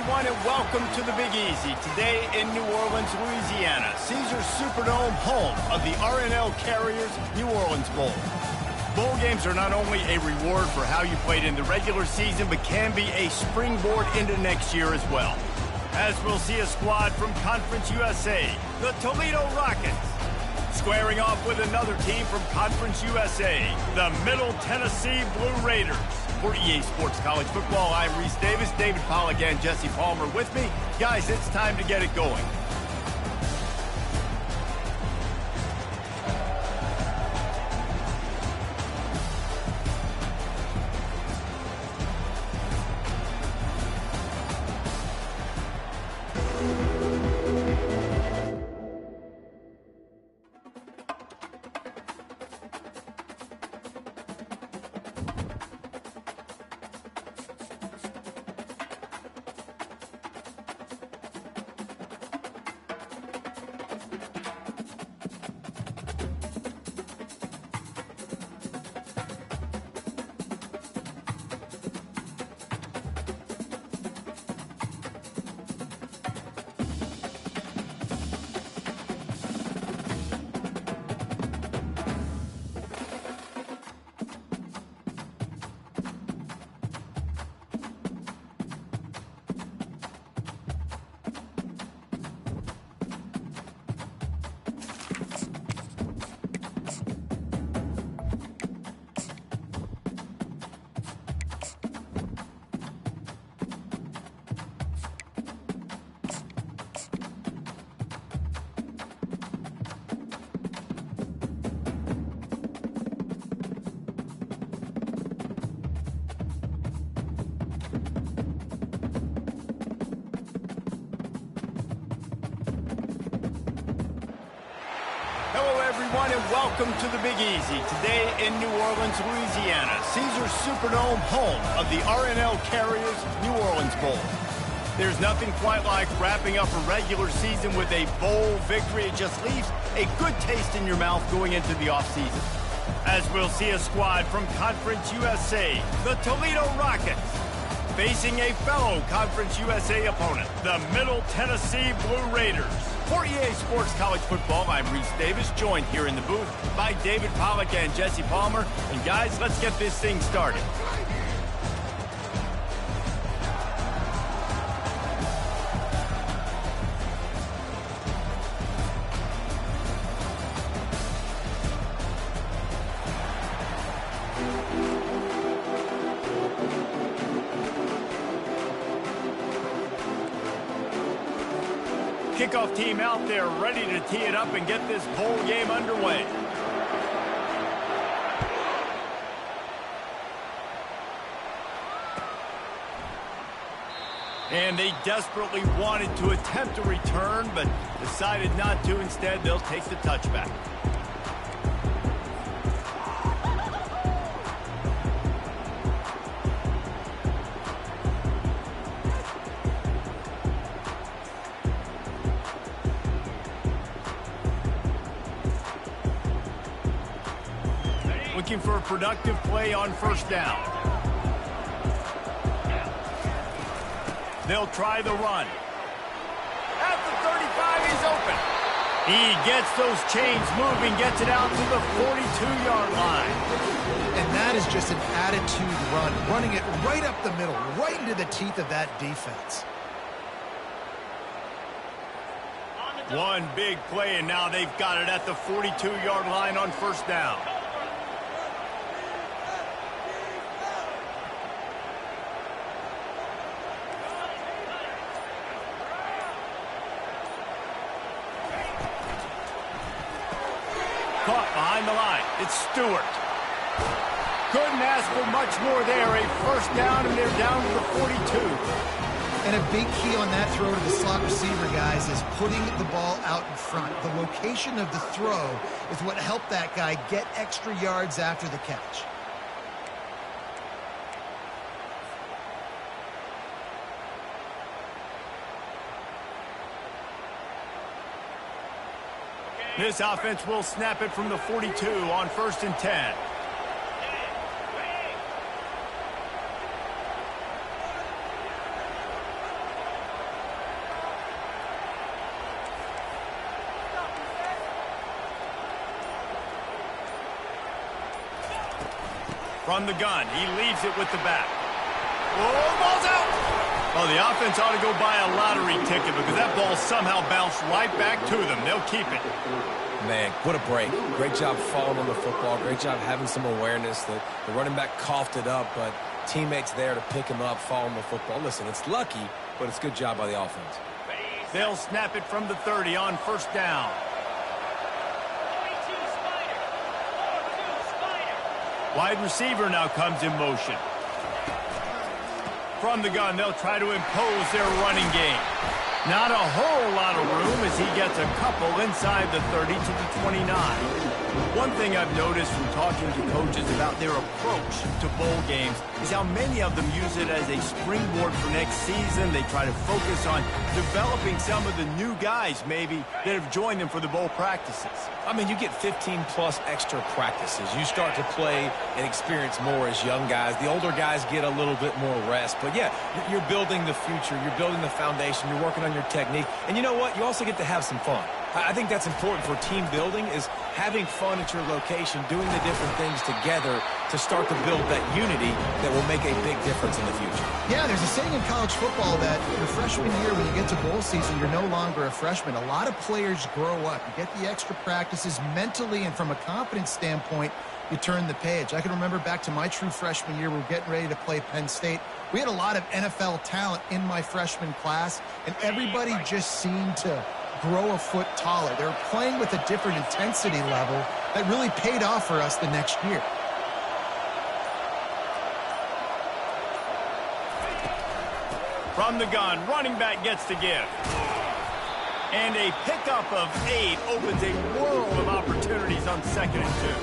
everyone, and welcome to the Big Easy. Today in New Orleans, Louisiana, Caesars Superdome, home of the RNL Carriers New Orleans Bowl. Bowl games are not only a reward for how you played in the regular season, but can be a springboard into next year as well. As we'll see a squad from Conference USA, the Toledo Rockets, squaring off with another team from Conference USA, the Middle Tennessee Blue Raiders. For EA Sports College Football, I'm Reese Davis, David Pollack, and Jesse Palmer with me. Guys, it's time to get it going. Everyone, and welcome to the Big Easy. Today in New Orleans, Louisiana, Caesars Superdome, home of the RNL Carriers New Orleans Bowl. There's nothing quite like wrapping up a regular season with a bowl victory. It just leaves a good taste in your mouth going into the offseason. As we'll see a squad from Conference USA, the Toledo Rockets, facing a fellow Conference USA opponent, the Middle Tennessee Blue Raiders. For EA Sports College Football, I'm Reese Davis, joined here in the booth by David Pollack and Jesse Palmer. And guys, let's get this thing started. Kickoff team out there ready to tee it up and get this bowl game underway. And they desperately wanted to attempt a return, but decided not to. Instead, they'll take the touchback. Looking for a productive play on first down. They'll try the run. At the 35, he's open. He gets those chains moving, gets it out to the 42-yard line. And that is just an attitude run, running it right up the middle, right into the teeth of that defense. One big play, and now they've got it at the 42-yard line on first down. Caught behind the line. It's Stewart. Couldn't ask for much more there. A first down, and they're down to the 42. And a big key on that throw to the slot receiver, guys, is putting the ball out in front. The location of the throw is what helped that guy get extra yards after the catch. This offense will snap it from the 42 on 1st and 10. From the gun, he leaves it with the back. Oh, ball's out! Oh, the offense ought to go buy a lottery ticket because that ball somehow bounced right back to them. They'll keep it. Man, what a break. Great job falling on the football. Great job having some awareness. The running back coughed it up, but teammates there to pick him up, fall on the football. Listen, it's lucky, but it's a good job by the offense. They'll snap it from the 30 on first down. Wide receiver now comes in motion. From the gun, they'll try to impose their running game. Not a whole lot of room as he gets a couple inside the 30 to the 29. One thing I've noticed from talking to coaches about their approach to bowl games is how many of them use it as a springboard for next season. They try to focus on developing some of the new guys maybe that have joined them for the bowl practices. I mean, you get 15-plus extra practices. You start to play and experience more as young guys. The older guys get a little bit more rest. But, yeah, you're building the future. You're building the foundation. You're working on your technique. And you know what? You also get to have some fun. I think that's important for team building is having fun at your location, doing the different things together to start to build that unity that will make a big difference in the future. Yeah, there's a saying in college football that your freshman year, when you get to bowl season, you're no longer a freshman. A lot of players grow up. You get the extra practices mentally, and from a confidence standpoint, you turn the page. I can remember back to my true freshman year, we were getting ready to play Penn State. We had a lot of NFL talent in my freshman class, and everybody just seemed to grow a foot taller. They were playing with a different intensity level that really paid off for us the next year. From the gun, running back gets to give. And a pickup of 8 opens a world of opportunities on 2nd and 2.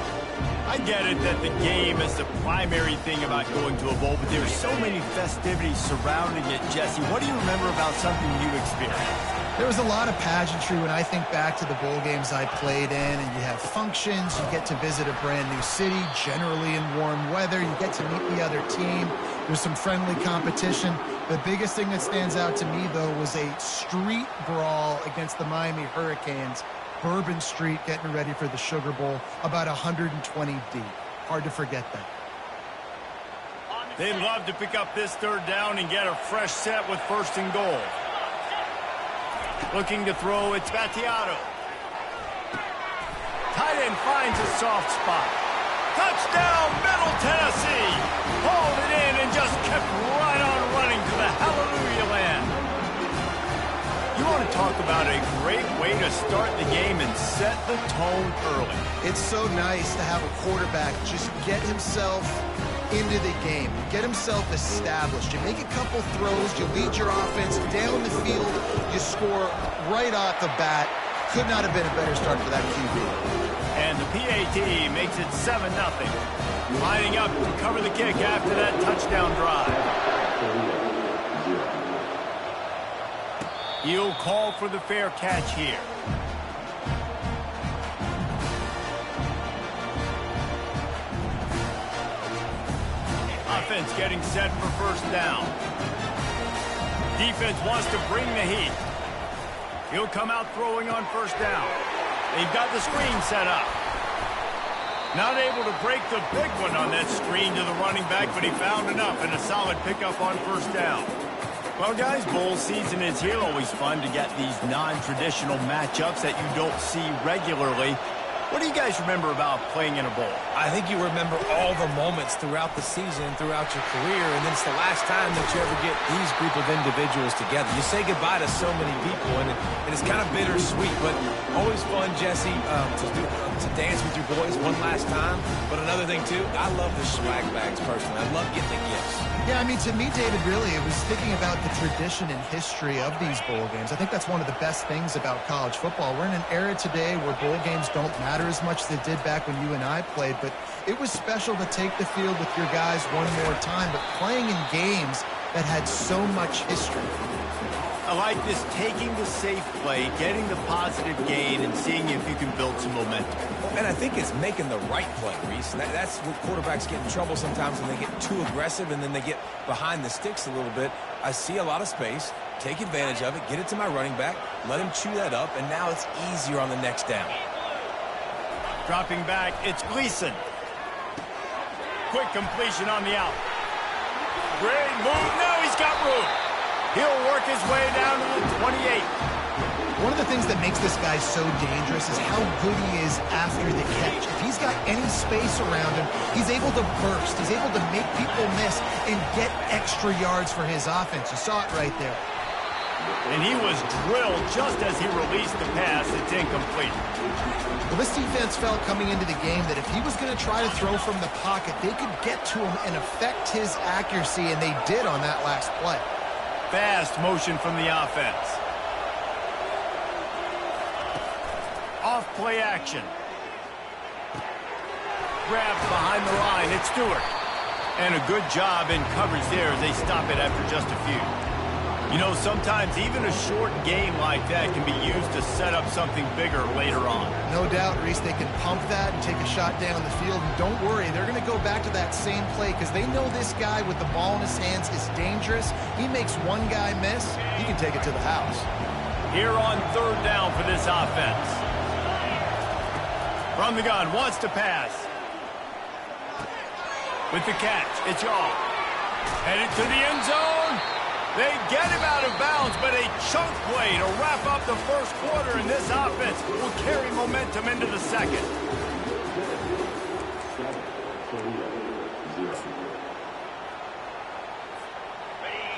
I get it that the game is the primary thing about going to a bowl, but there's so many festivities surrounding it. Jesse, what do you remember about something you experienced? There was a lot of pageantry when I think back to the bowl games I played in, and you have functions, you get to visit a brand new city, generally in warm weather, you get to meet the other team, there's some friendly competition. The biggest thing that stands out to me, though, was a street brawl against the Miami Hurricanes, Bourbon Street, getting ready for the Sugar Bowl, about 120 deep. Hard to forget that. They'd love to pick up this 3rd down and get a fresh set with 1st and goal. Looking to throw, it's Battiato. Tight end finds a soft spot. Touchdown, Middle Tennessee. Hauled it in and just kept right on running to the hallelujah land. You want to talk about a great way to start the game and set the tone early. It's so nice to have a quarterback just get himself into the game, get himself established. You make a couple throws, you lead your offense down the field, you score right off the bat. Could not have been a better start for that QB. And the PAT makes it 7-0. Lining up to cover the kick after that touchdown drive. He'll call for the fair catch here. Offense getting set for 1st down. Defense wants to bring the heat. He'll come out throwing on 1st down. They've got the screen set up. Not able to break the big one on that screen to the running back, but he found enough and a solid pickup on 1st down. Well, guys, bowl season is here. Always fun to get these non-traditional matchups that you don't see regularly. What do you guys remember about playing in a bowl? I think you remember all the moments throughout the season, throughout your career, and then it's the last time that you ever get these group of individuals together. You say goodbye to so many people, and it's kind of bittersweet, but always fun, Jesse, to dance with your boys one last time. But another thing, too, I love the swag bags, personally. I love getting the gifts. Yeah, I mean, to me, David, really, it was thinking about the tradition and history of these bowl games. I think that's one of the best things about college football. We're in an era today where bowl games don't matter as much as they did back when you and I played, but it was special to take the field with your guys one more time, but playing in games that had so much history. I like this, taking the safe play, getting the positive gain, and seeing if you can build some momentum. And I think it's making the right play, Reese. That's what quarterbacks get in trouble sometimes when they get too aggressive and then they get behind the sticks a little bit. I see a lot of space, take advantage of it, get it to my running back, let him chew that up, and now it's easier on the next down. Dropping back, it's Gleason. quick completion on the out. Great move. Now he's got room. He'll work his way down to the 28. One of the things that makes this guy so dangerous is how good he is after the catch. If he's got any space around him, he's able to burst. He's able to make people miss and get extra yards for his offense. You saw it right there. And he was drilled just as he released the pass. It's incomplete. Well, this defense felt coming into the game that if he was going to try to throw from the pocket, they could get to him and affect his accuracy, and they did on that last play. Fast motion from the offense. Off play action. Grabbed behind the line. It's Stewart. And a good job in coverage there as they stop it after just a few. You know, sometimes even a short game like that can be used to set up something bigger later on. No doubt, Reese, they can pump that and take a shot down the field. And don't worry, they're going to go back to that same play because they know this guy with the ball in his hands is dangerous. He makes one guy miss, he can take it to the house. Here on third down for this offense. From the gun, wants to pass. With the catch, it's Yaw. Headed to the end zone. They get him out of bounds, but a chunk play to wrap up the first quarter, and this offense will carry momentum into the second.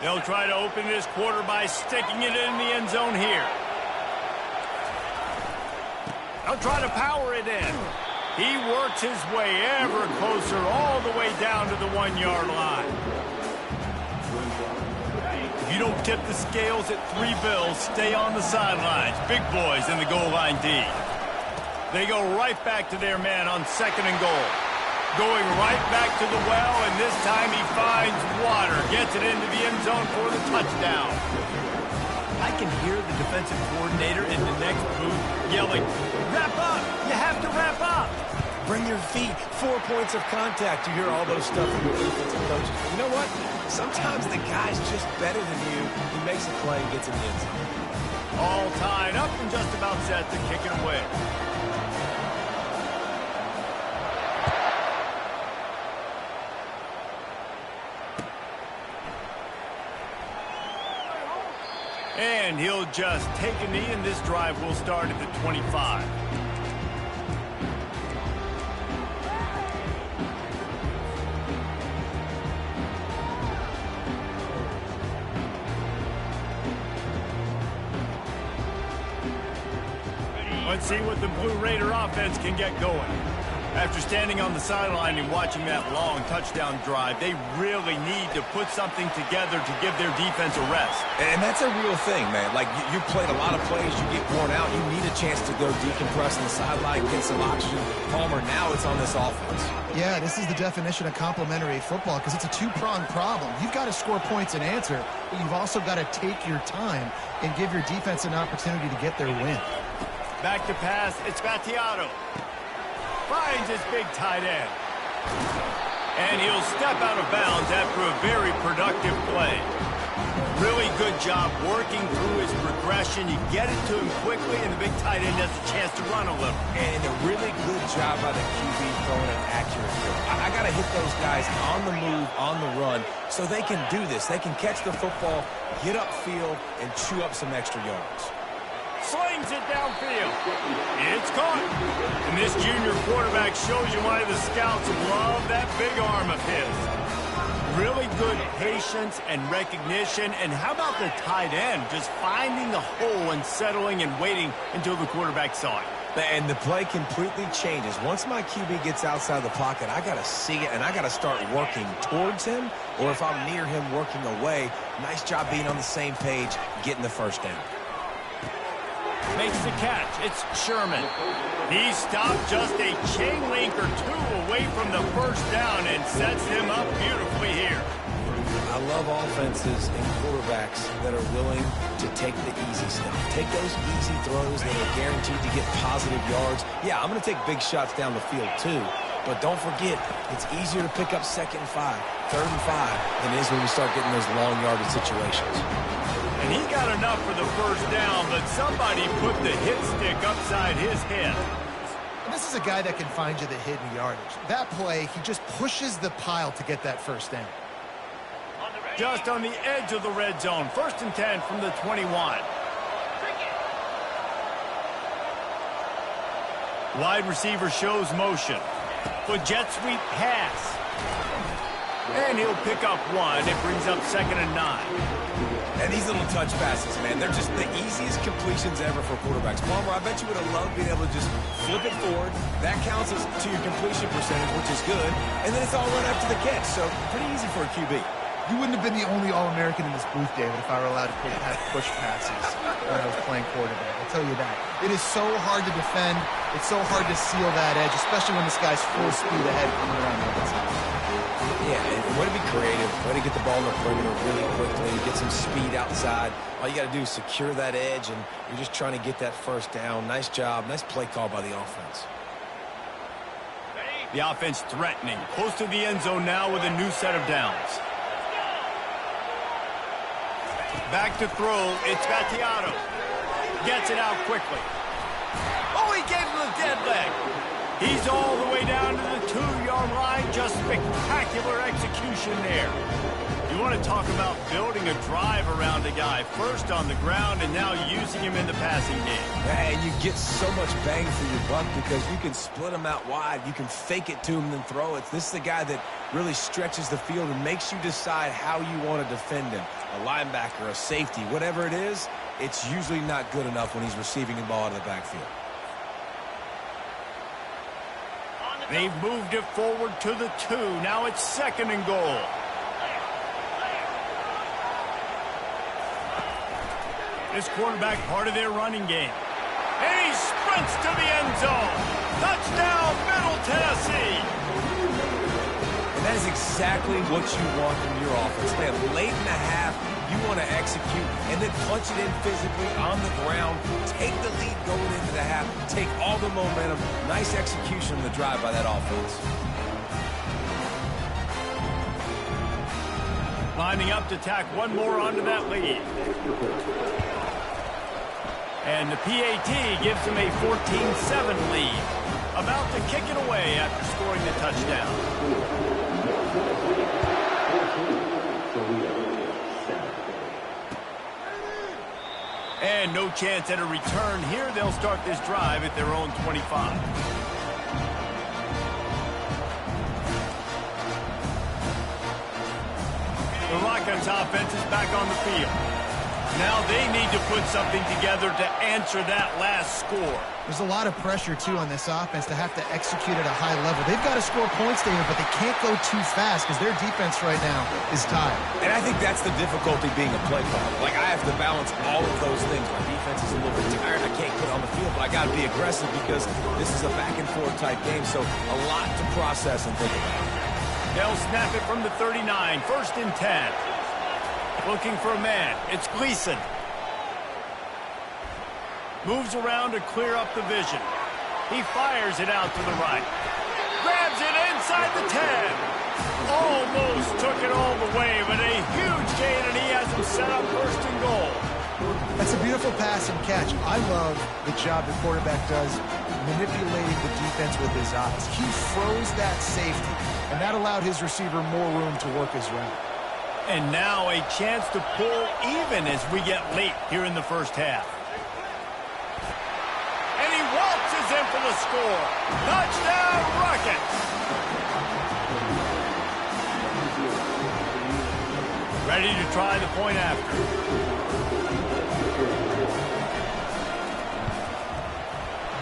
They'll try to open this quarter by sticking it in the end zone here. They'll try to power it in. He works his way ever closer all the way down to the 1-yard line. If you don't tip the scales at 3 bills, stay on the sidelines. Big boys in the goal line D. They go right back to their man on 2nd and goal. Going right back to the well, and this time he finds water. Gets it into the end zone for the touchdown. I can hear the defensive coordinator in the next booth yelling, "Wrap up! You have to wrap up!" Bring your feet, 4 points of contact. You hear all those stuff from your defensive coaches. You know what? Sometimes the guy's just better than you. He makes a play and gets in the end zone. All tied up and just about set to kick it away. And he'll just take a knee, and this drive will start at the 25. Let's see what the Blue Raider offense can get going. After standing on the sideline and watching that long touchdown drive, they really need to put something together to give their defense a rest. And that's a real thing, man. Like, you played a lot of plays, you get worn out, you need a chance to go decompress on the sideline, get some oxygen. Palmer, now it's on this offense. Yeah, this is the definition of complementary football because it's a two-pronged problem. You've got to score points and answer, but you've also got to take your time and give your defense an opportunity to get their win. Back to pass, it's Battiato. Finds his big tight end. And he'll step out of bounds after a very productive play. Really good job working through his progression. You get it to him quickly, and the big tight end has a chance to run a little. And a really good job by the QB throwing an accurate throw. I got to hit those guys on the move, on the run, so they can do this. They can catch the football, get upfield, and chew up some extra yards. Slings it downfield. It's caught. And this junior quarterback shows you why the scouts love that big arm of his. Really good patience and recognition. And how about the tight end just finding the hole and settling and waiting until the quarterback saw it. And the play completely changes. Once my QB gets outside the pocket, I got to see it, and I got to start working towards him, or if I'm near him, working away. Nice job being on the same page, getting the first down. Makes the catch. It's Sherman. He stopped just a chain link or two away from the first down and sets him up beautifully here. I love offenses and quarterbacks that are willing to take the easy stuff. Take those easy throws that are guaranteed to get positive yards. Yeah, I'm going to take big shots down the field too. But don't forget, it's easier to pick up 2nd and 5, 3rd and 5 than it is when we start getting those long yardage situations. And he got enough for the first down, but somebody put the hit stick upside his head. This is a guy that can find you the hidden yardage. That play, he just pushes the pile to get that first down. Just on the edge of the red zone. 1st and 10 from the 21. Wide receiver shows motion. For jet sweep pass. And he'll pick up one. It brings up 2nd and 9. And these little touch passes, man, they're just the easiest completions ever for quarterbacks. Palmer, I bet you would have loved being able to just flip it forward. That counts as to your completion percentage, which is good. And then it's all run after the catch, so pretty easy for a QB. You wouldn't have been the only All-American in this booth, David, if I were allowed to have push passes when I was playing quarterback. I'll tell you that. It is so hard to defend. It's so hard to seal that edge, especially when this guy's full speed ahead coming around the outside. Yeah, and way to be creative, way to get the ball in the perimeter really quickly, get some speed outside. All you got to do is secure that edge, and you're just trying to get that first down. Nice job. Nice play call by the offense. The offense threatening. Close to the end zone now with a new set of downs. Back to throw. It's Gattiato. Gets it out quickly. Oh, he gave him the dead leg. He's all the way down to the 2-yard line. Just spectacular execution there. You want to talk about building a drive around a guy. First on the ground and now using him in the passing game. And you get so much bang for your buck because you can split him out wide. You can fake it to him and then throw it. This is the guy that really stretches the field and makes you decide how you want to defend him. A linebacker, a safety, whatever it is, it's usually not good enough when he's receiving the ball out of the backfield. They've moved it forward to the 2. Now it's 2nd and goal. This quarterback part of their running game. And he sprints to the end zone. Touchdown, Middle Tennessee. And that is exactly what you want from your offense. Man, late in the half, you want to execute and then punch it in physically on the ground. Take the lead going into the half. Take all the momentum. Nice execution on the drive by that offense. Lining up to tack one more onto that lead. And the PAT gives them a 14-7 lead. About to kick it away after scoring the touchdown. And no chance at a return here. They'll start this drive at their own 25. The Rockets offense is back on the field. Now they need to put something together to answer that last score. There's a lot of pressure, too, on this offense to have to execute at a high level. They've got to score points, David, but they can't go too fast because their defense right now is tired. And I think that's the difficulty being a play caller. Like, I have to balance all of those things. My defense is a little bit tired. I can't put it on the field, but I got to be aggressive because this is a back-and-forth type game, so a lot to process and think about. They'll snap it from the 39, 1st and 10. Looking for a man. It's Gleason. Moves around to clear up the vision. He fires it out to the right. Grabs it inside the 10. Almost took it all the way, but a huge gain, and he has him set up 1st and goal. That's a beautiful pass and catch. I love the job the quarterback does manipulating the defense with his eyes. He froze that safety, and that allowed his receiver more room to work his route. And now a chance to pull even as we get late here in the first half. And he waltzes in for the score. Touchdown, Rockets! Ready to try the point after.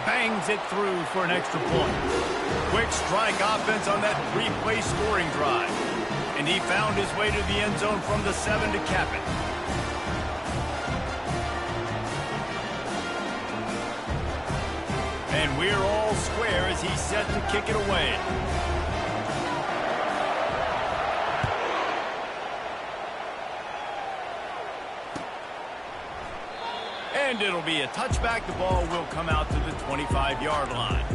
Bangs it through for an extra point. Quick strike offense on that 3-play scoring drive. And he found his way to the end zone from the 7 to cap it. And we're all square as he's set to kick it away. And it'll be a touchback. The ball will come out to the 25-yard line.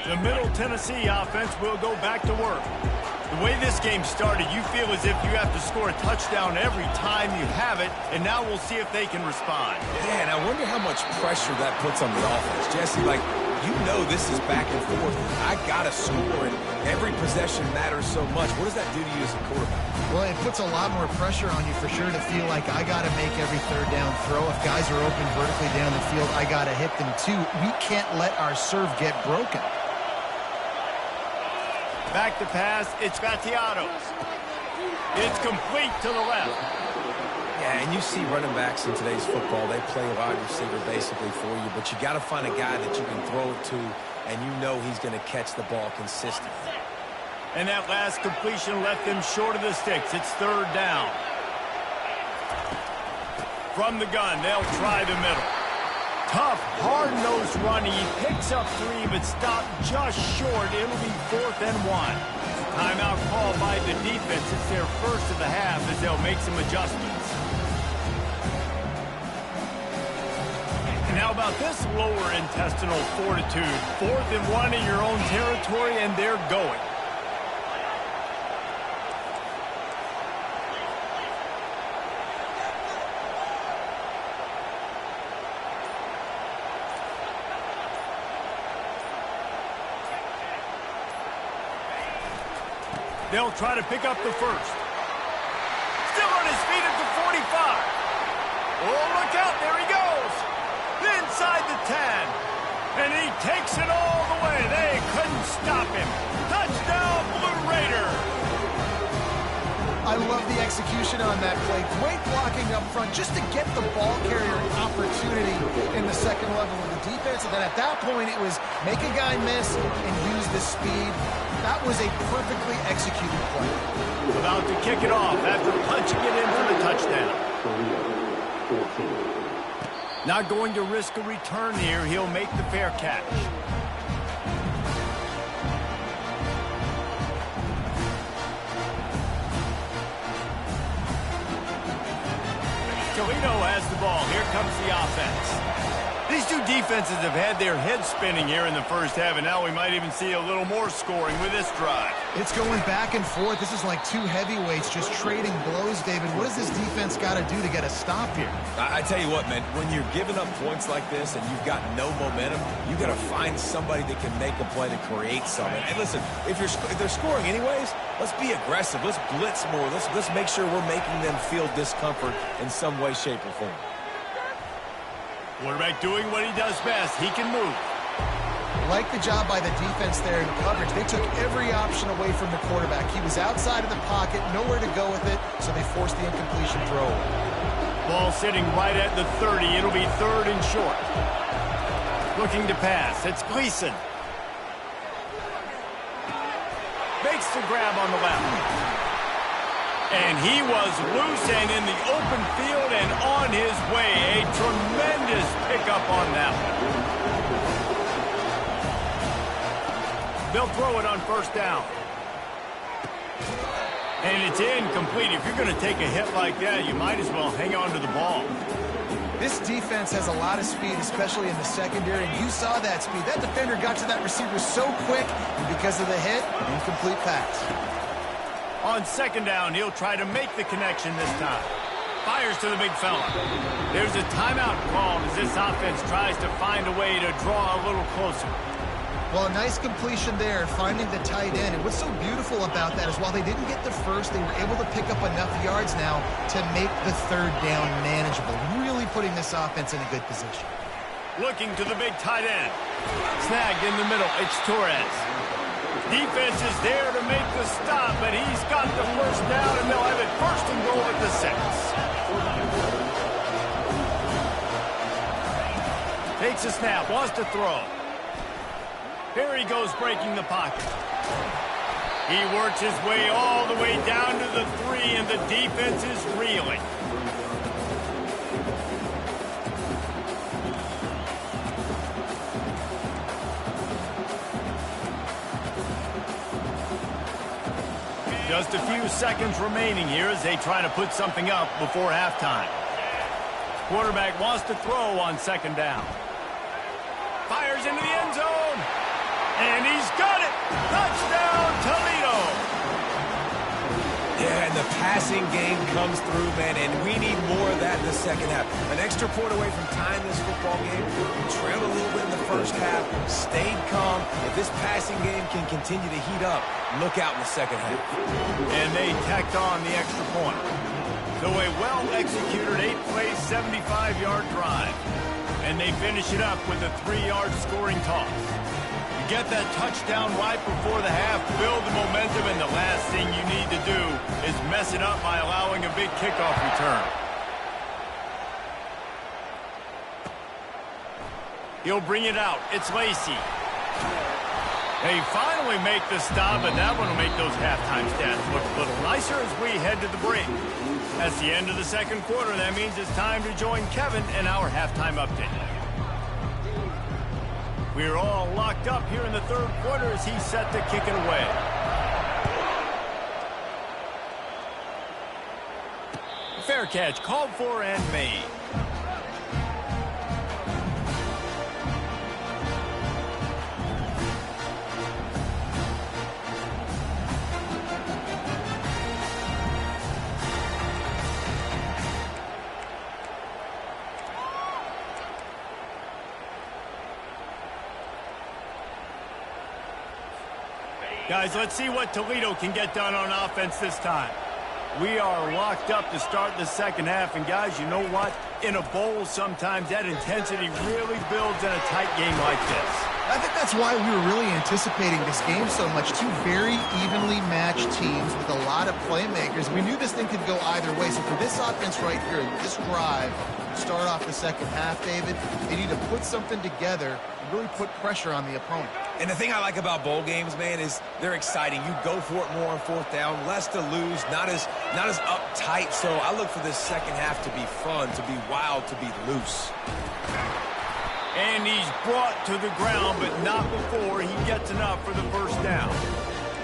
The Middle Tennessee offense will go back to work. The The way this game started, you feel as if you have to score a touchdown every time you have it, and now we'll see if they can respond. Yeah, and I wonder how much pressure that puts on the offense. Jesse, like, you know this is back and forth. I got to score, and every possession matters so much. What does that do to you as a quarterback? Well, it puts a lot more pressure on you for sure to feel like I got to make every third down throw. If guys are open vertically down the field, I got to hit them too. We can't let our serve get broken. Back to pass, it's Gattiato. It's complete to the left. Yeah, and you see running backs in today's football, they play wide receiver basically for you, but you got to find a guy that you can throw it to, and you know he's going to catch the ball consistently. And that last completion left them short of the sticks. It's third down. From the gun, they'll try the middle. Tough, hard-nosed run. He picks up 3, but stopped just short. It'll be 4th and 1. Timeout called by the defense. It's their first of the half as they'll make some adjustments. And how about this lower intestinal fortitude? 4th and 1 in your own territory, and they're going. They'll try to pick up the first. Still on his feet at the 45. Oh, look out. There he goes. Inside the 10. And he takes it all the way. They couldn't stop him. Touchdown, Blue Raider. I love the execution on that play. Great blocking up front just to get the ball carrier an opportunity in the second level of the defense. And then at that point, it was make a guy miss and use the speed. That was a perfectly executed play. About to kick it off after punching it in for the touchdown. Not going to risk a return here. He'll make the fair catch. Toledo has the ball. Here comes the offense. These two defenses have had their heads spinning here in the first half, and now we might even see a little more scoring with this drive. It's going back and forth. This is like two heavyweights just trading blows, David. What does this defense got to do to get a stop here? I tell you what, man, when you're giving up points like this and you've got no momentum, you got to find somebody that can make a play to create something. And listen, if they're scoring anyways, let's be aggressive. Let's blitz more. Let's make sure we're making them feel discomfort in some way, shape, or form. Quarterback doing what he does best. He can move. Like the job by the defense there in coverage. They took every option away from the quarterback. He was outside of the pocket, nowhere to go with it, so they forced the incompletion throw. Ball sitting right at the 30. It'll be 3rd and short. Looking to pass. It's Gleason. Makes the grab on the left. And he was loose and in the open field and on his way. A tremendous pickup on that one. They'll throw it on first down. And it's incomplete. If you're going to take a hit like that, you might as well hang on to the ball. This defense has a lot of speed, especially in the secondary, and you saw that speed. That defender got to that receiver so quick, and because of the hit, incomplete pass. On second down, he'll try to make the connection this time. Fires to the big fella. There's a timeout called as this offense tries to find a way to draw a little closer. Well, a nice completion there, finding the tight end. And what's so beautiful about that is while they didn't get the first, they were able to pick up enough yards now to make the third down manageable. Really putting this offense in a good position. Looking to the big tight end. Snagged in the middle. It's Torres. Defense is there to make the stop, but he's got the first down, and they'll have it 1st and goal at the 6. Takes a snap, wants to throw. Here he goes breaking the pocket. He works his way all the way down to the 3, and the defense is reeling. Just a few seconds remaining here as they try to put something up before halftime. Quarterback wants to throw on second down. Fires into the end zone. And he's got it. Touchdown, Toledo. passing game comes through, man, and we need more of that in the second half. An extra point away from tying this football game. We trailed a little bit in the first half, stayed calm. If this passing game can continue to heat up, look out in the second half. And they tacked on the extra point. So a well-executed 8-play, 75-yard drive. And they finish it up with a 3-yard scoring toss. Get that touchdown right before the half, build the momentum, and the last thing you need to do is mess it up by allowing a big kickoff return. He'll bring it out. It's Lacey. They finally make the stop, and that one will make those halftime stats look a little nicer as we head to the break. That's the end of the second quarter. That means it's time to join Kevin in our halftime update. We're all locked up here in the third quarter as he's set to kick it away. Fair catch called for and made. Guys, let's see what Toledo can get done on offense this time. We are locked up to start the second half, and guys, you know what? In a bowl, sometimes that intensity really builds in a tight game like this. I think that's why we were really anticipating this game so much. Two very evenly matched teams with a lot of playmakers. We knew this thing could go either way. So for this offense right here, this drive, start off the second half, David, they need to put something together and really put pressure on the opponent. And the thing I like about bowl games, man, is they're exciting. You go for it more on fourth down, less to lose, not as uptight. So I look for this second half to be fun, to be wild, to be loose. And he's brought to the ground, but not before he gets enough for the first down.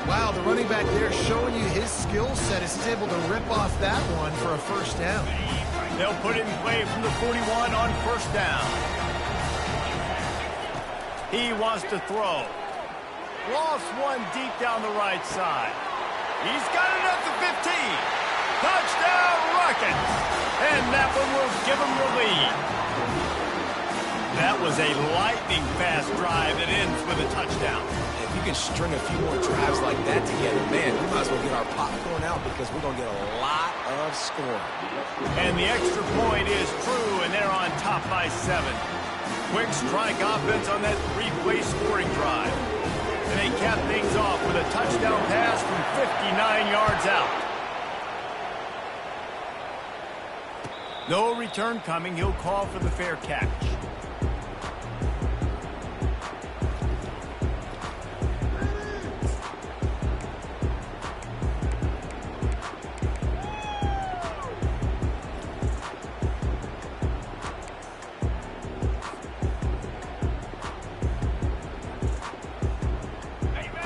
Wow, the running back there showing you his skill set as he's able to rip off that one for a first down. They'll put it in play from the 41 on first down. He wants to throw. Lost one deep down the right side. He's got it at the 15. Touchdown, Rockets! And that one will give him the lead. That was a lightning-fast drive that ends with a touchdown. If you can string a few more drives like that together, man, we might as well get our popcorn out because we're going to get a lot of scoring. And the extra point is true, and they're on top by 7. Quick strike offense on that 3-play scoring drive. And they cap things off with a touchdown pass from 59 yards out. No return coming. He'll call for the fair catch.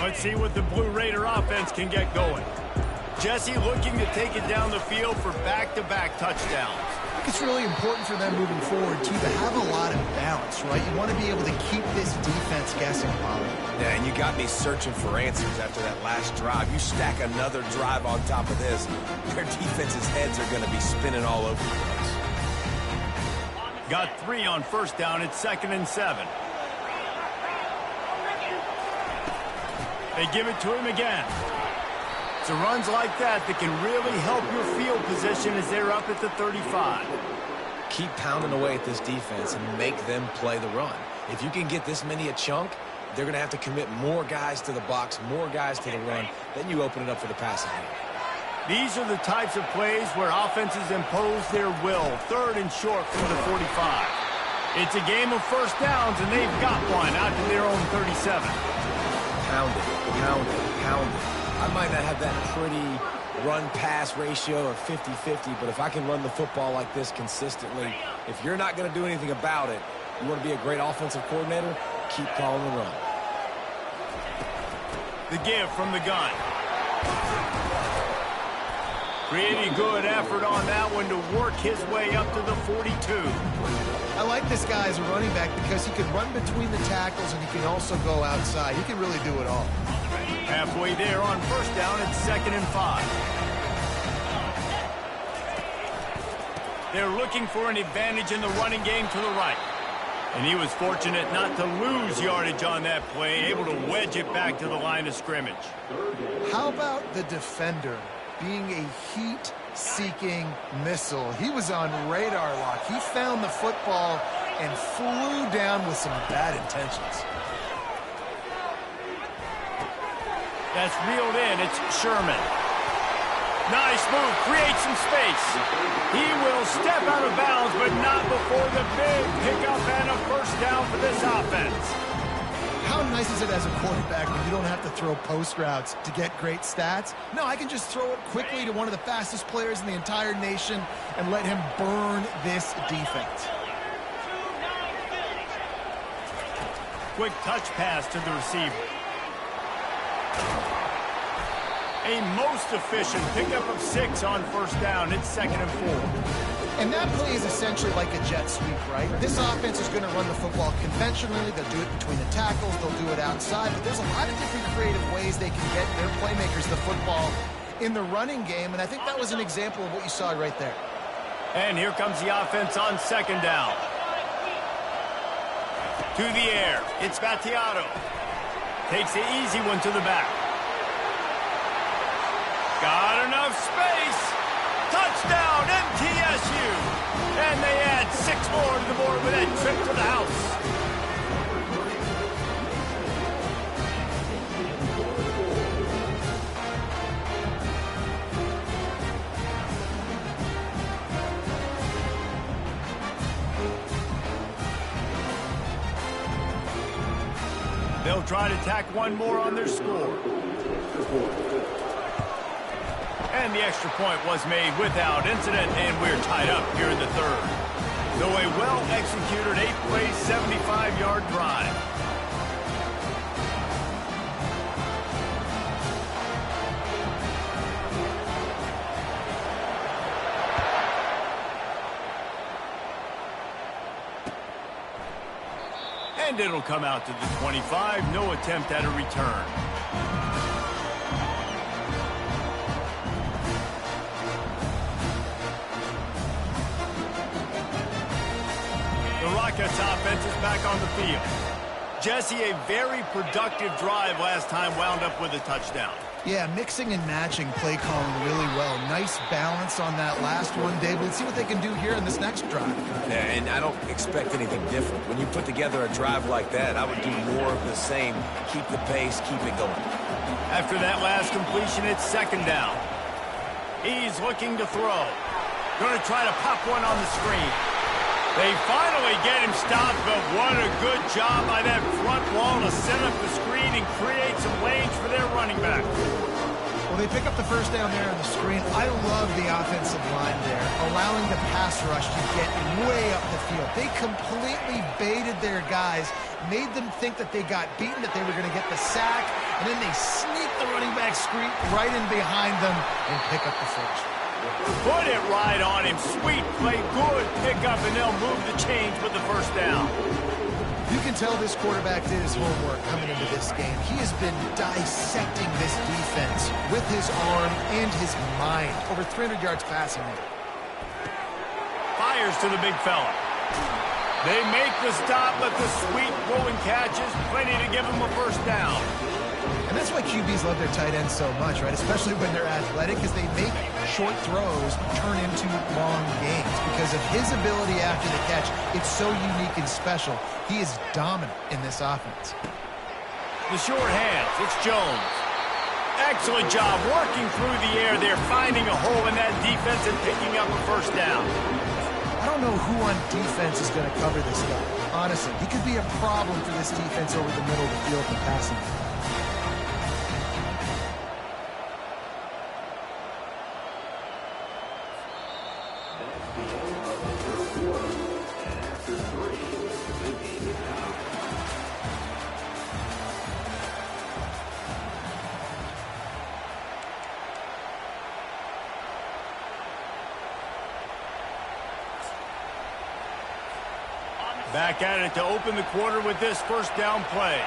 Let's see what the Blue Raider offense can get going. Jesse looking to take it down the field for back-to-back touchdowns. I think it's really important for them moving forward, too, to have a lot of balance, right? You want to be able to keep this defense guessing, Polly. Yeah, and you got me searching for answers after that last drive. You stack another drive on top of this, their defense's heads are going to be spinning all over the place. Got 3 on first down. It's 2nd and 7. They give it to him again. It's runs like that can really help your field position as they're up at the 35. Keep pounding away at this defense and make them play the run. If you can get this many a chunk, they're going to have to commit more guys to the box, more guys to the run. Then you open it up for the passing game. These are the types of plays where offenses impose their will. 3rd and short from the 45. It's a game of first downs, and they've got one out to their own 37. Pound it, pound it, pound it. I might not have that pretty run-pass ratio of 50-50, but if I can run the football like this consistently, if you're not going to do anything about it, you want to be a great offensive coordinator, keep calling the run. The give from the gun. Pretty good effort on that one to work his way up to the 42. I like this guy as a running back because he can run between the tackles and he can also go outside. He can really do it all. Halfway there on first down, it's 2nd and 5. They're looking for an advantage in the running game to the right. And he was fortunate not to lose yardage on that play, able to wedge it back to the line of scrimmage. How about the defender being a heat-seeking missile? He was on radar lock. He found the football and flew down with some bad intentions. That's reeled in. It's Sherman. Nice move. Creates some space. He will step out of bounds, but not before the big pickup and a first down for this offense. How nice is it as a quarterback when you don't have to throw post routes to get great stats? No, I can just throw it quickly to one of the fastest players in the entire nation and let him burn this defense. Quick touch pass to the receiver. A most efficient pickup of 6 on first down. It's 2nd and 4. And that play is essentially like a jet sweep, right? This offense is going to run the football conventionally. They'll do it between the tackles. They'll do it outside. But there's a lot of different creative ways they can get their playmakers the football in the running game. And I think that was an example of what you saw right there. And here comes the offense on 2nd down. To the air. It's Battiato. Takes the easy one to the back. Got enough space. Touchdown, MTSU. And they add 6 more to the board with that trip to the house. They'll try to tack one more on their score. And the extra point was made without incident, and we're tied up here in the 3rd. Though a well-executed 8-play, 75-yard drive. And it'll come out to the 25. No attempt at a return. Rockets offense is back on the field. Jesse, a very productive drive last time wound up with a touchdown. Yeah, mixing and matching play calling really well. Nice balance on that last one, Dave. Let's see what they can do here in this next drive. Yeah, and I don't expect anything different. When you put together a drive like that, I would do more of the same. Keep the pace, keep it going. After that last completion, it's 2nd down. He's looking to throw. Going to try to pop one on the screen. They finally get him stopped, but what a good job by that front wall to set up the screen and create some lanes for their running back. Well, they pick up the first down there on the screen. I love the offensive line there, allowing the pass rush to get way up the field. They completely baited their guys, made them think that they got beaten, that they were going to get the sack, and then they sneak the running back screen right in behind them and pick up the first. Put it right on him. Sweet play, good pickup, and they'll move the chains with the first down. You can tell this quarterback did his homework coming into this game. He has been dissecting this defense with his arm and his mind. Over 300 yards passing there. Fires to the big fella. They make the stop, but the sweet throwing catches plenty to give him a first down. And that's why QBs love their tight ends so much, right? Especially when they're athletic, because they make short throws turn into long gains. Because of his ability after the catch, it's so unique and special. He is dominant in this offense. The short hands, it's Jones. Excellent job working through the air there, finding a hole in that defense and picking up a first down. I don't know who on defense is going to cover this guy. Honestly, he could be a problem for this defense over the middle of the field in passing. Back at it to open the quarter with this first down play.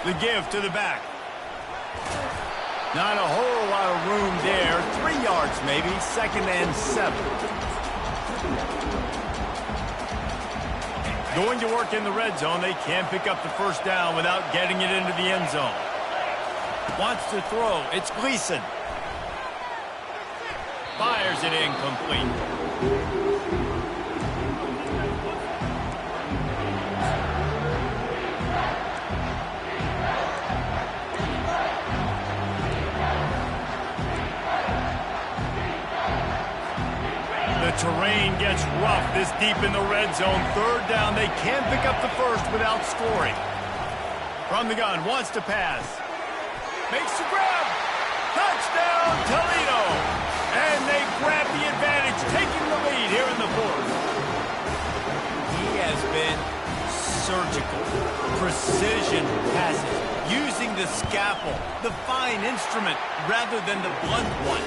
The give to the back. Not a whole lot of room there. 3 yards maybe. 2nd and 7. Going to work in the red zone. They can't pick up the first down without getting it into the end zone. Wants to throw. It's Gleason. Fires it incomplete. The terrain gets rough this deep in the red zone. 3rd down. They can't pick up the first without scoring. From the gun, wants to pass. Makes the grab. Touchdown, Toledo. And they grab the advantage, taking the lead here in the 4th. He has been surgical. Precision passes. Using the scalpel, the fine instrument, rather than the blunt one.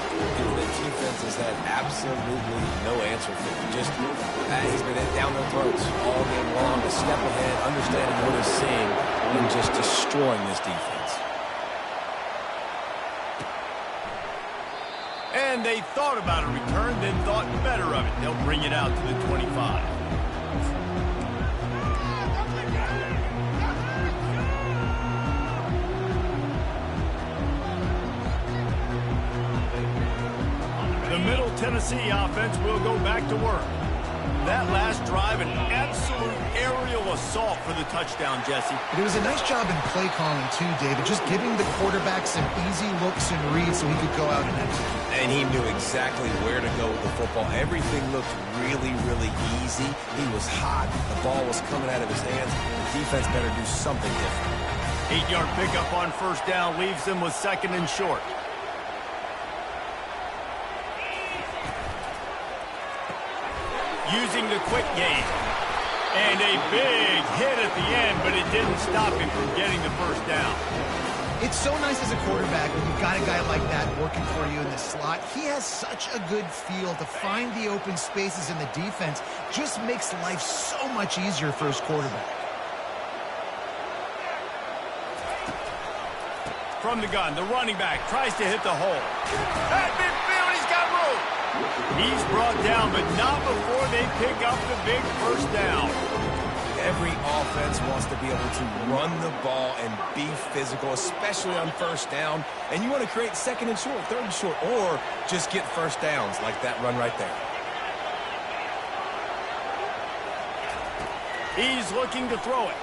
The defense has had absolutely no answer for him. Just, he's been down their throats all game long. A step ahead, understanding what he's seeing, and just destroying this defense. And they thought about a return, then thought better of it. They'll bring it out to the 25. The Middle Tennessee offense will go back to work. That last drive, an absolute aerial assault for the touchdown, Jesse. But it was a nice job in play calling too, David, just giving the quarterback some easy looks and reads so he could go out and execute. And he knew exactly where to go with the football. Everything looked really, really easy. He was hot. The ball was coming out of his hands. The defense better do something different. 8-yard pickup on 1st down leaves them with 2nd and short. Using the quick game. And a big hit at the end, but it didn't stop him from getting the first down. It's so nice as a quarterback when you've got a guy like that working for you in the slot. He has such a good feel to find the open spaces in the defense. Just makes life so much easier for his quarterback. From the gun, the running back tries to hit the hole. At midfield, he's got room. He's brought down, but not before they pick up the big first down. Every offense wants to be able to run the ball and be physical, especially on 1st down. And you want to create 2nd and short, 3rd and short, or just get first downs like that run right there. He's looking to throw it.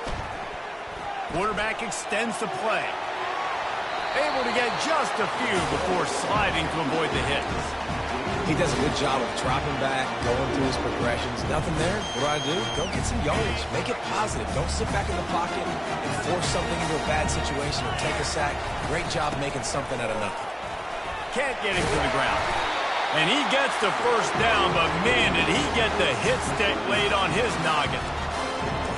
Quarterback extends the play. Able to get just a few before sliding to avoid the hits. He does a good job of dropping back, going through his progressions. Nothing there. What do? Go get some yardage. Make it positive. Don't sit back in the pocket and force something into a bad situation or take a sack. Great job making something out of nothing. Can't get him to the ground. And he gets the first down, but man, did he get the hit stick laid on his noggin.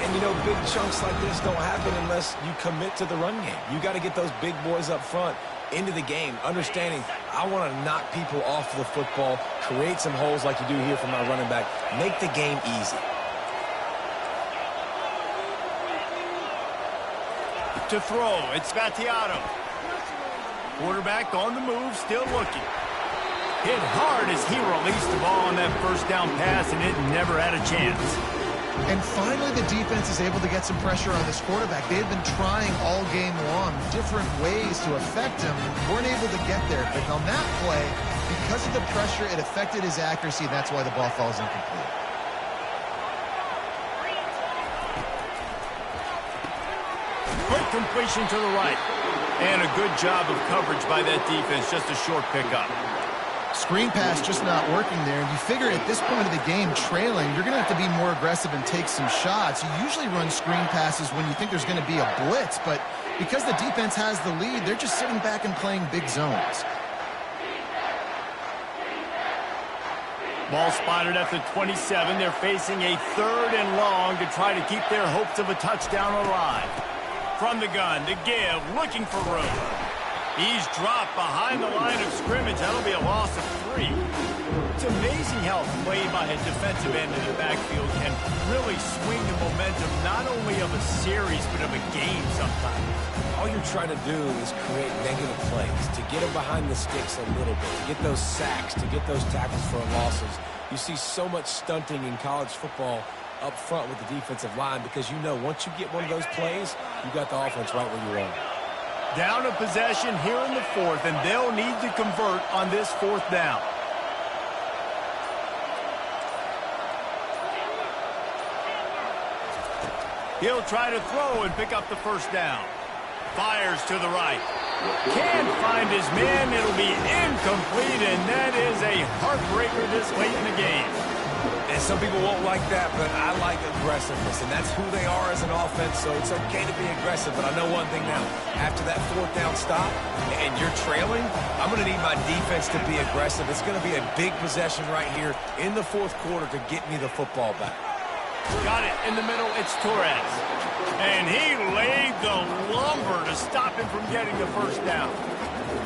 And, you know, big chunks like this don't happen unless you commit to the run game. You got to get those big boys up front into the game, understanding I want to knock people off the football, create some holes like you do here for my running back, make the game easy. To throw, it's Spatiato. Quarterback on the move, still looking. Hit hard as he released the ball on that first down pass, and it never had a chance. And finally, the defense is able to get some pressure on this quarterback. They've been trying all game long different ways to affect him, weren't able to get there. But on that play, because of the pressure, it affected his accuracy. That's why the ball falls incomplete. Quick completion to the right. And a good job of coverage by that defense. Just a short pickup. Screen pass just not working there. And you figure at this point of the game, trailing, you're going to have to be more aggressive and take some shots. You usually run screen passes when you think there's going to be a blitz, but because the defense has the lead, they're just sitting back and playing big zones. Ball spotted at the 27. They're facing a 3rd and long to try to keep their hopes of a touchdown alive. From the gun, to give, looking for room. He's dropped behind the line of scrimmage. That'll be a loss of 3. It's amazing how play by a defensive end in the backfield can really swing the momentum not only of a series, but of a game sometimes. All you're trying to do is create negative plays, to get them behind the sticks a little bit, to get those sacks, to get those tackles for losses. You see so much stunting in college football up front with the defensive line because you know once you get one of those plays, you got the offense right where you want it. Down a possession here in the fourth, and they'll need to convert on this fourth down. He'll try to throw and pick up the first down. Fires to the right. Can't find his man. It'll be incomplete, and that is a heartbreaker this late in the game. And some people won't like that, but I like aggressiveness, and that's who they are as an offense, so it's okay to be aggressive. But I know one thing now. After that fourth down stop and you're trailing, I'm going to need my defense to be aggressive. It's going to be a big possession right here in the fourth quarter to get me the football back. Got it in the middle. It's Torres. And he laid the lumber to stop him from getting the first down.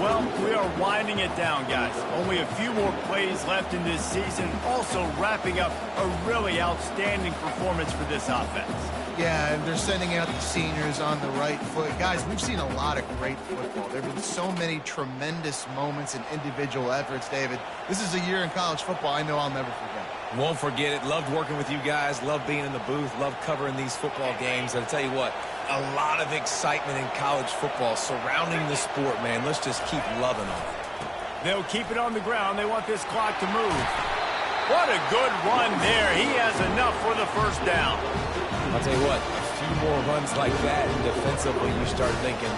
Well, we are winding it down, guys. Only a few more plays left in this season. Also wrapping up a really outstanding performance for this offense. Yeah, and they're sending out the seniors on the right foot. Guys, we've seen a lot of great football. There have been so many tremendous moments and individual efforts, David. This is a year in college football I know I'll never forget. Won't forget it. Loved working with you guys. Loved being in the booth. Loved covering these football games. And I'll tell you what, a lot of excitement in college football surrounding the sport, man. Let's just keep loving on it. They'll keep it on the ground. They want this clock to move. What a good run there. He has enough for the first down. I'll tell you what, a few more runs like that, and defensively you start thinking,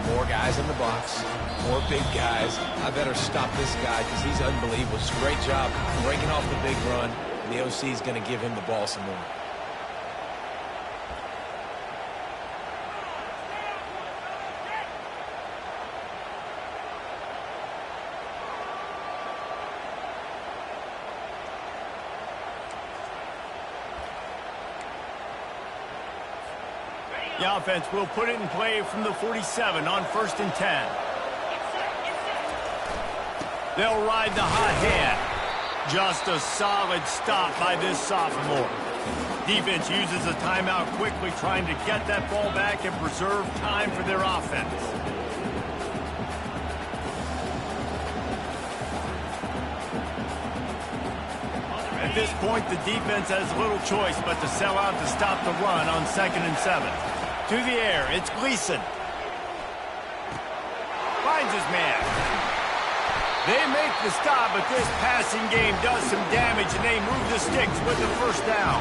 more guys in the box, more big guys. I better stop this guy because he's unbelievable. It's a great job breaking off the big run, and the OC is going to give him the ball some more. The offense will put it in play from the 47 on 1st and 10. They'll ride the hot hand. Just a solid stop by this sophomore. Defense uses a timeout quickly, trying to get that ball back and preserve time for their offense. At this point, the defense has little choice but to sell out to stop the run on 2nd and 7. To the air, it's Gleason. Finds his man. They make the stop, but this passing game does some damage, and they move the sticks with the first down.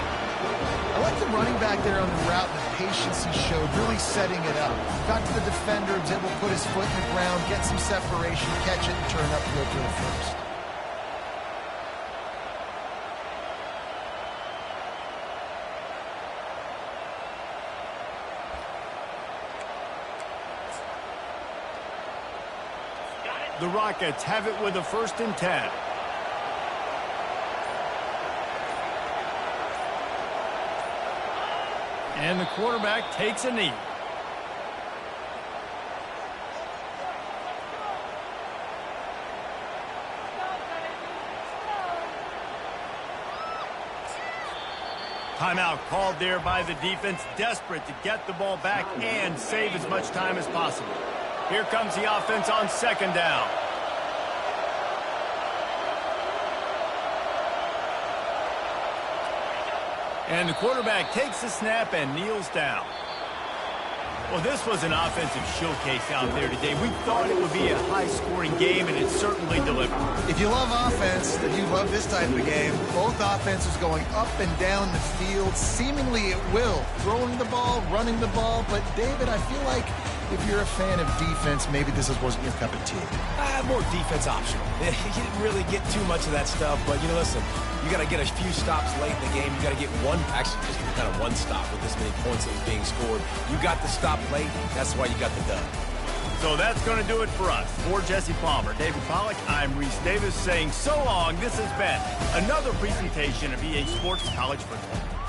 I like the running back there on the route and the patience he showed, really setting it up. Got to the defender, was able to put his foot in the ground, get some separation, catch it, and turn upfield for the first. The Rockets have it with a 1st and 10. And the quarterback takes a knee. Timeout called there by the defense, desperate to get the ball back and save as much time as possible. Here comes the offense on 2nd down. And the quarterback takes the snap and kneels down. Well, this was an offensive showcase out there today. We thought it would be a high-scoring game, and it certainly delivered. If you love offense, if you love this type of game, both offenses going up and down the field, seemingly at will, throwing the ball, running the ball. But, David, I feel like if you're a fan of defense, maybe this wasn't your cup of tea. More defense optional. You didn't really get too much of that stuff, but, you know, listen, you got to get a few stops late in the game. You got to get actually just kind of one stop with this many points that was being scored. You got the stop late. That's why you got the dub. So that's going to do it for us. For Jesse Palmer, David Pollack, I'm Reese Davis saying so long. This has been another presentation of EA Sports College Football.